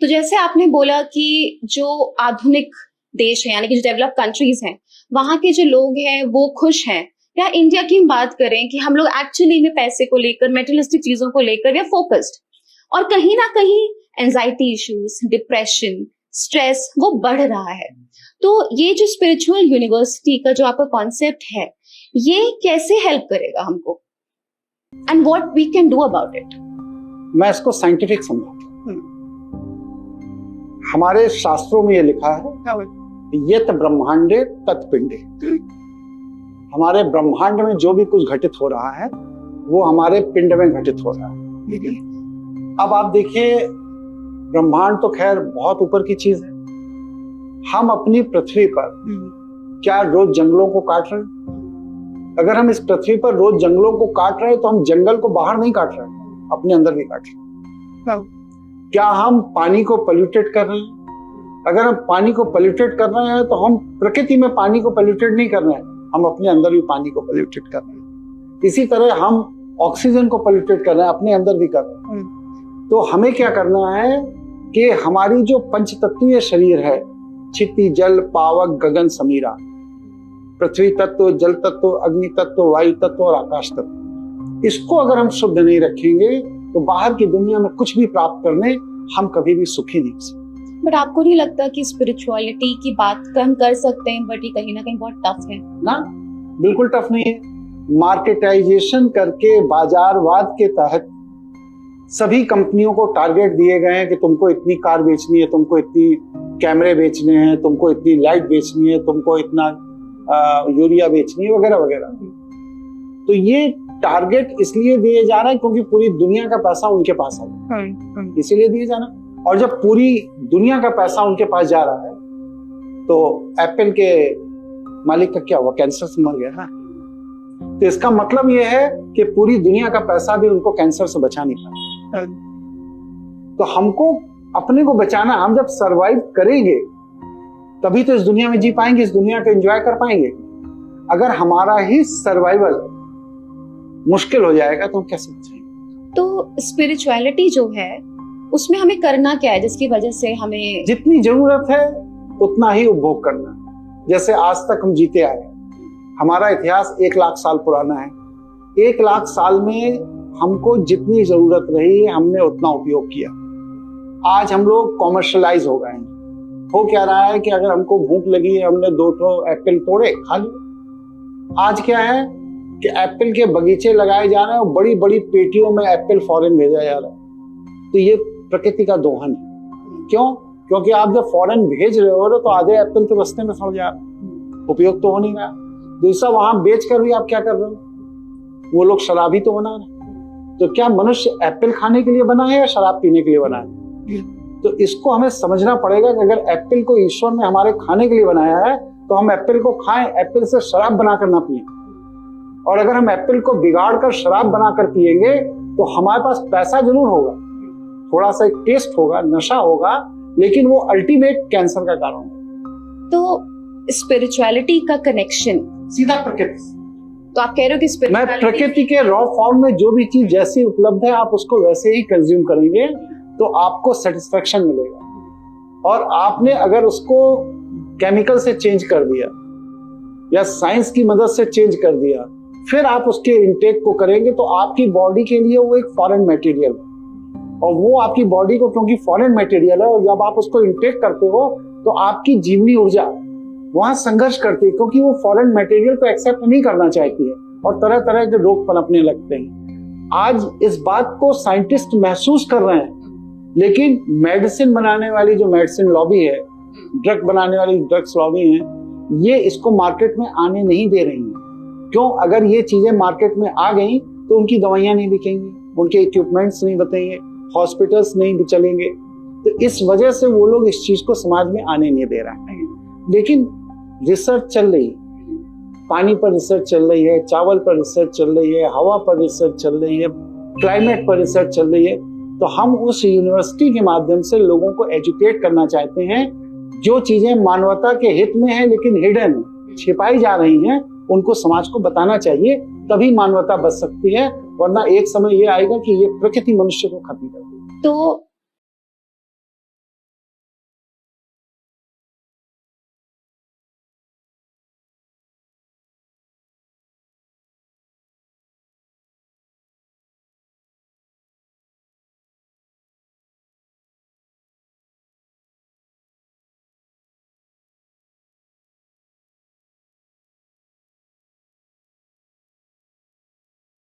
तो जैसे आपने बोला कि जो आधुनिक देश है यानी कि जो डेवलप कंट्रीज हैं, वहां के जो लोग हैं वो खुश हैं, या इंडिया की हम बात करें कि हम लोग एक्चुअली में पैसे को लेकर, मेटेरियलिस्टिक चीजों को लेकर या फोकस्ड, और कहीं ना कहीं एंजाइटी इश्यूज, डिप्रेशन, स्ट्रेस वो बढ़ रहा है। तो ये जो स्पिरिचुअल यूनिवर्सिटी का जो आपका कॉन्सेप्ट है, ये कैसे हेल्प करेगा हमको, and what we can do about it? मैं इसको साइंटिफिक समझाता हूं। हमारे शास्त्रों में ये लिखा है, यत ब्रह्मांडे तत्पिंडे। हमारे ब्रह्मांड में जो भी कुछ घटित हो रहा है वो हमारे पिंड में घटित हो रहा है। अब आप देखिए, ब्रह्मांड तो खैर बहुत ऊपर की चीज है। हम अपनी पृथ्वी पर क्या रोज जंगलों को काट रहे हैं? अगर हम इस पृथ्वी पर रोज जंगलों को काट रहे हैं तो हम जंगल को बाहर नहीं काट रहे हैं, अपने अंदर भी काट रहे हैं। क्या हम पानी को पोल्यूटेड कर रहे हैं? अगर हम पानी को पोल्यूटेड कर रहे हैं तो हम प्रकृति में पानी को पोल्यूटेड नहीं कर रहे हैं, हम अपने अंदर भी पानी को पोल्यूटेड कर रहे हैं। इसी तरह हम ऑक्सीजन को पोल्यूटेड कर रहे हैं, अपने अंदर भी कर रहे हैं। तो हमें क्या करना है कि हमारी जो पंचतत्वीय शरीर है, क्षिति, जल, पावक, गगन, समीरा, पृथ्वी तत्व, जल तत्व, अग्नि तत्व, वायु तत्व और आकाश तत्व, इसको अगर हम शुद्ध नहीं रखेंगे तो बाहर की दुनिया में कुछ भी प्राप्त करने हम कभी भी सुखी नहीं हो सकते। बट आपको नहीं लगता कि स्पिरिचुअलिटी की बात हम कर सकते हैं, बट ये कहीं ना कहीं बहुत टफ है ना? बिल्कुल टफ नहीं है। मार्केटाइजेशन करके बाजारवाद के तहत सभी कंपनियों को टारगेट दिए गए हैं कि तुमको इतनी कार बेचनी है, तुमको इतनी कैमरे बेचने हैं, तुमको इतनी लाइट बेचनी है, तुमको इतना यूरिया बेचनी है, वगैरह वगैरह। तो ये टारगेट इसलिए दिए जा रहे हैं क्योंकि पूरी दुनिया का पैसा उनके पास है, इसीलिए दिए जा रहा है। और जब पूरी दुनिया का पैसा उनके पास जा रहा है तो एप्पल के मालिक का क्या हुआ? कैंसर से मर गया ना। तो इसका मतलब यह है कि पूरी दुनिया का पैसा भी उनको कैंसर से बचा नहीं पाया। तो हमको अपने को बचाना, हम जब सरवाइव करेंगे तभी तो इस दुनिया में जी पाएंगे, इस दुनिया को एंजॉय कर पाएंगे। अगर हमारा ही सर्वाइवल मुश्किल हो जाएगा तो हम कैसे बचेंगे? तो स्पिरिचुअलिटी जो है उसमें हमें करना क्या है जिसकी वजह से हमें जितनी जरूरत है उतना ही उपभोग करना। जैसे आज तक हम जीते आए, हमारा इतिहास 1 लाख साल पुराना है। 1 लाख साल में हमको जितनी जरूरत रही हमने उतना उपयोग किया। आज हम लोग कॉमर्शलाइज हो गए हैं। हो क्या रहा है कि अगर हमको भूख लगी है, हमने 2 एप्पल तोड़े, खा लिए। आज क्या है कि एप्पल के बगीचे लगाए जा रहे हैं और बड़ी बड़ी पेटियों में एप्पल फॉरेन भेजा जा रहा है। तो ये प्रकृति का दोहन है। क्यों? क्योंकि आप जब फॉरेन भेज रहे हो तो आधे एप्पल तो रास्ते में सड़ जा, उपयोग तो हो नहीं रहा। दूसरा, वहां बेच कर भी आप क्या कर रहे हो? वो लोग शराब ही तो बना रहे। तो क्या मनुष्य एप्पल खाने के लिए बना है या शराब पीने के लिए बना है? तो इसको हमें समझना पड़ेगा कि अगर एप्पल को ईश्वर ने हमारे खाने के लिए बनाया है तो हम एप्पल को खाएं, एप्पल से शराब बनाकर ना पिए। और अगर हम एप्पल को बिगाड़ कर शराब बनाकर पिएंगे तो हमारे पास पैसा जरूर होगा, थोड़ा सा एक टेस्ट होगा, नशा होगा, लेकिन वो अल्टीमेट कैंसर का कारण है। तो स्पिरिचुअलिटी का कनेक्शन सीधा प्रकृति। तो आप कह रहे हो कि मैं प्रकृति के रॉ फॉर्म में जो भी चीज जैसी उपलब्ध है आप उसको वैसे ही कंज्यूम करेंगे तो आपको सेटिस्फेक्शन मिलेगा। और आपने अगर उसको केमिकल से चेंज कर दिया या साइंस की मदद से चेंज कर दिया, फिर आप उसके इंटेक को करेंगे तो आपकी बॉडी के लिए वो एक फॉरेन मटेरियल है। और वो आपकी बॉडी को, क्योंकि फॉरेन मटेरियल है, और जब आप उसको इंटेक करते हो तो आपकी जीवनी ऊर्जा वहां संघर्ष करती है, क्योंकि वो फॉरेन मटेरियल को एक्सेप्ट नहीं करना चाहती है और तरह तरह के रोग पनपने लगते हैं। आज इस बात को साइंटिस्ट महसूस कर रहे हैं, लेकिन मेडिसिन बनाने वाली जो मेडिसिन लॉबी है, ड्रग बनाने वाली ड्रग्स लॉबी है, ये इसको मार्केट में आने नहीं दे रही है। क्यों? अगर ये चीजें मार्केट में आ गई तो उनकी दवाइयां नहीं बिकेंगी, उनके इक्विपमेंट्स नहीं बचेंगे, हॉस्पिटल्स नहीं चलेंगे। तो इस वजह से वो लोग इस चीज को समाज में आने नहीं दे रहे हैं। लेकिन रिसर्च चल रही है, पानी पर रिसर्च चल रही है, चावल पर रिसर्च चल रही है, हवा पर रिसर्च चल रही है, क्लाइमेट पर रिसर्च चल रही है। तो हम उस यूनिवर्सिटी के माध्यम से लोगों को एजुकेट करना चाहते हैं। जो चीजें मानवता के हित में है लेकिन हिडन, छिपाई जा रही हैं, उनको समाज को बताना चाहिए, तभी मानवता बच सकती है। वरना एक समय ये आएगा कि ये प्रकृति मनुष्य को खत्म कर देगी। तो